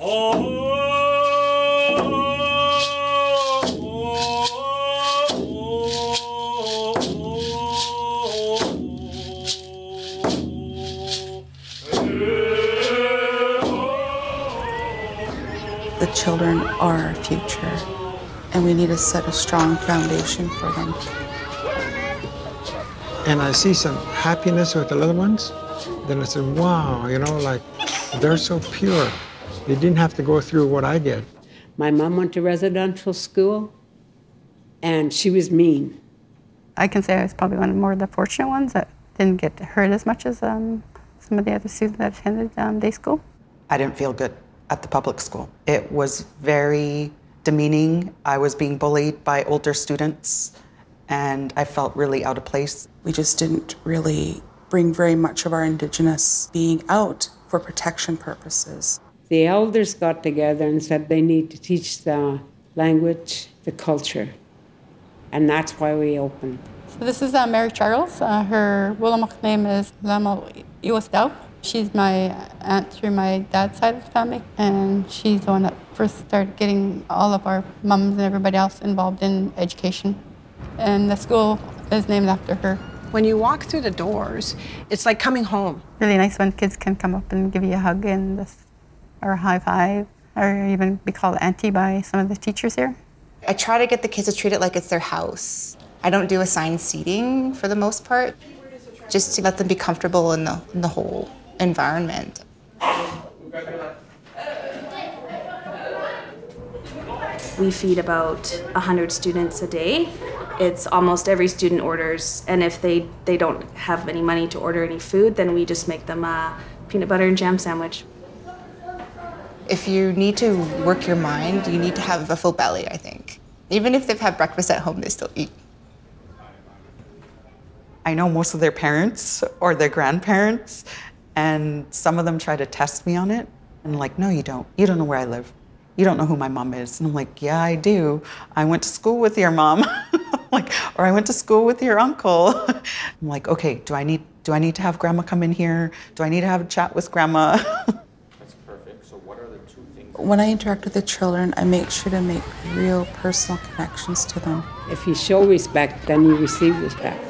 The children are our future, and we need to set a strong foundation for them. And I see some happiness with the little ones, then I said, wow, you know, like, they're so pure. They didn't have to go through what I did. My mom went to residential school, and she was mean. I can say I was probably one of more of the fortunate ones that didn't get hurt as much as some of the other students that attended day school. I didn't feel good at the public school. It was very demeaning. I was being bullied by older students, and I felt really out of place. We just didn't really bring very much of our Indigenous being out for protection purposes. The elders got together and said they need to teach the language, the culture, and that's why we opened. So this is Mary Charles. Her Willamook name is Lamo Iwasdau. She's my aunt through my dad's side of the family, and she's the one that first started getting all of our mums and everybody else involved in education. And the school is named after her. When you walk through the doors, it's like coming home. Really nice when kids can come up and give you a hug or a high five, or even be called auntie by some of the teachers here. I try to get the kids to treat it like it's their house. I don't do assigned seating for the most part, just to let them be comfortable in the whole environment. We feed about 100 students a day. It's almost every student orders, and if they don't have any money to order any food, then we just make them a peanut butter and jam sandwich. If you need to work your mind, you need to have a full belly, I think. Even if they've had breakfast at home, they still eat. I know most of their parents or their grandparents, and some of them try to test me on it. And like, no, you don't. You don't know where I live. You don't know who my mom is. And I'm like, yeah, I do. I went to school with your mom. Or I went to school with your uncle. I'm like, okay, do I need to have grandma come in here? Do I need to have a chat with grandma? That's perfect. So what are the two things? When I interact with the children, I make sure to make real personal connections to them. If you show respect, then you receive respect.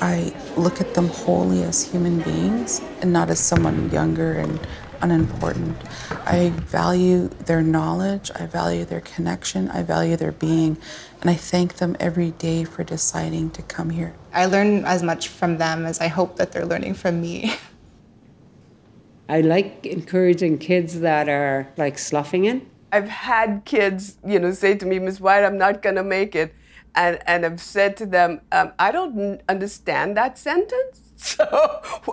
I look at them wholly as human beings and not as someone younger and unimportant. I value their knowledge, I value their connection, I value their being, and I thank them every day for deciding to come here. I learn as much from them as I hope that they're learning from me. I like encouraging kids that are like sloughing it. I've had kids, say to me, Miss White, I'm not gonna make it. And I've said to them, I don't understand that sentence, so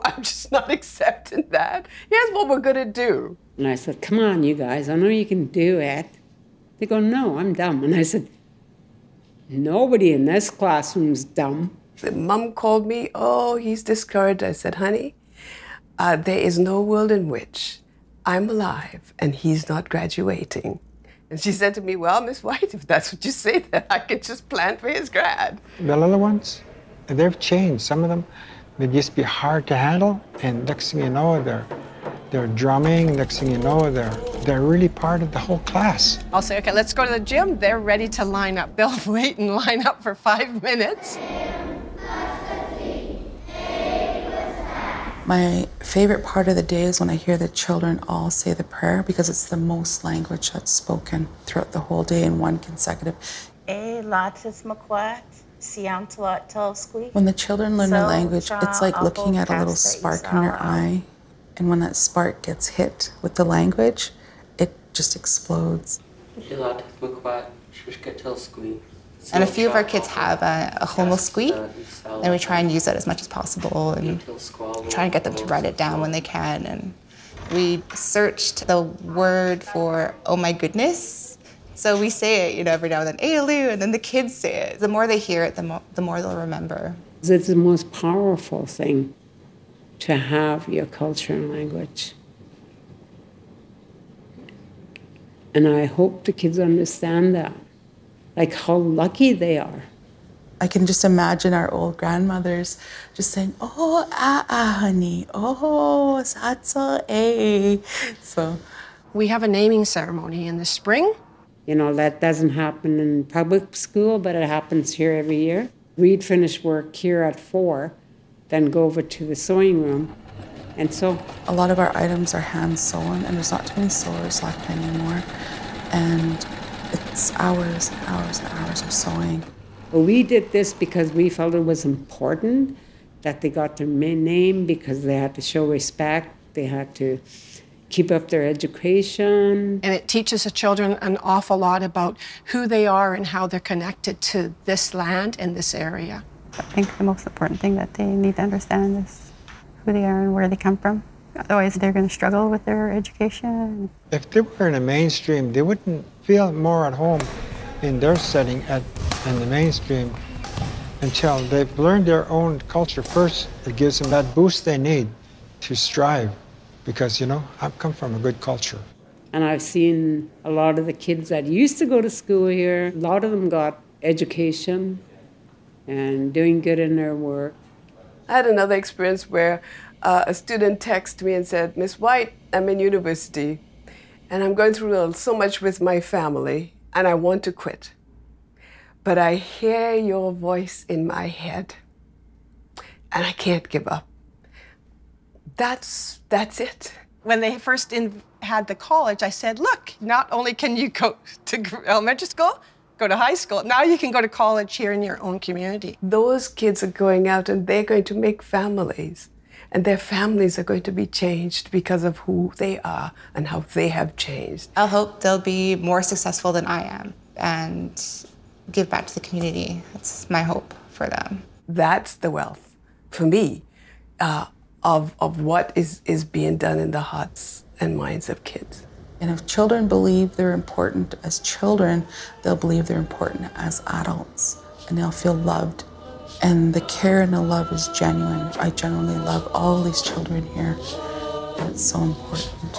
I'm just not accepting that. Here's what we're gonna do. And I said, come on, you guys, I know you can do it. They go, no, I'm dumb. And I said, nobody in this classroom's dumb. The mom called me, oh, he's discouraged. I said, honey, there is no world in which I'm alive and he's not graduating. And she said to me, well, Miss White, if that's what you say, then I could just plan for his grad. The little ones, they've changed. Some of them, they used to be hard to handle, and next thing you know, they're drumming. Next thing you know, they're really part of the whole class. I'll say, okay, let's go to the gym. They're ready to line up. They'll wait and line up for 5 minutes. My favorite part of the day is when I hear the children all say the prayer, because it's the most language that's spoken throughout the whole day in one consecutive. When the children learn the language, it's like looking at a little spark in their eye. And when that spark gets hit with the language, it just explodes. And a few of our kids have a homo squee, and we try and use that as much as possible and try and get them to write it down when they can. And we searched the word for oh my goodness. So we say it, every now and then, Ailoo, and then the kids say it. The more they hear it, the more they'll remember. It's the most powerful thing to have your culture and language. And I hope the kids understand that. Like how lucky they are. I can just imagine our old grandmothers just saying, oh, honey, oh, satsa, eh. So We have a naming ceremony in the spring. You know, that doesn't happen in public school, but it happens here every year. We'd finish work here at 4, then go over to the sewing room and sew. A lot of our items are hand sewn, and there's not too many sewers left anymore. And it's hours and hours and hours of sewing. Well, we did this because we felt it was important that they got their name, because they had to show respect, they had to keep up their education. And it teaches the children an awful lot about who they are and how they're connected to this land and this area. I think the most important thing that they need to understand is who they are and where they come from. Otherwise, they're going to struggle with their education. If they were in a mainstream, they wouldn't feel more at home in their setting in the mainstream until they've learned their own culture first. It gives them that boost they need to strive, because, you know, I've come from a good culture. And I've seen a lot of the kids that used to go to school here, a lot of them got education and doing good in their work. I had another experience where a student texted me and said, "Miss White, I'm in university and I'm going through so much with my family and I want to quit. But I hear your voice in my head and I can't give up." That's it. When they first had the college, I said, look, not only can you go to elementary school, go to high school, now you can go to college here in your own community. Those kids are going out and they're going to make families. And their families are going to be changed because of who they are and how they have changed. I hope they'll be more successful than I am and give back to the community. That's my hope for them. That's the wealth, for me, of what is being done in the hearts and minds of kids. And if children believe they're important as children, they'll believe they're important as adults, and they'll feel loved. And the care and the love is genuine. I genuinely love all these children here, and it's so important.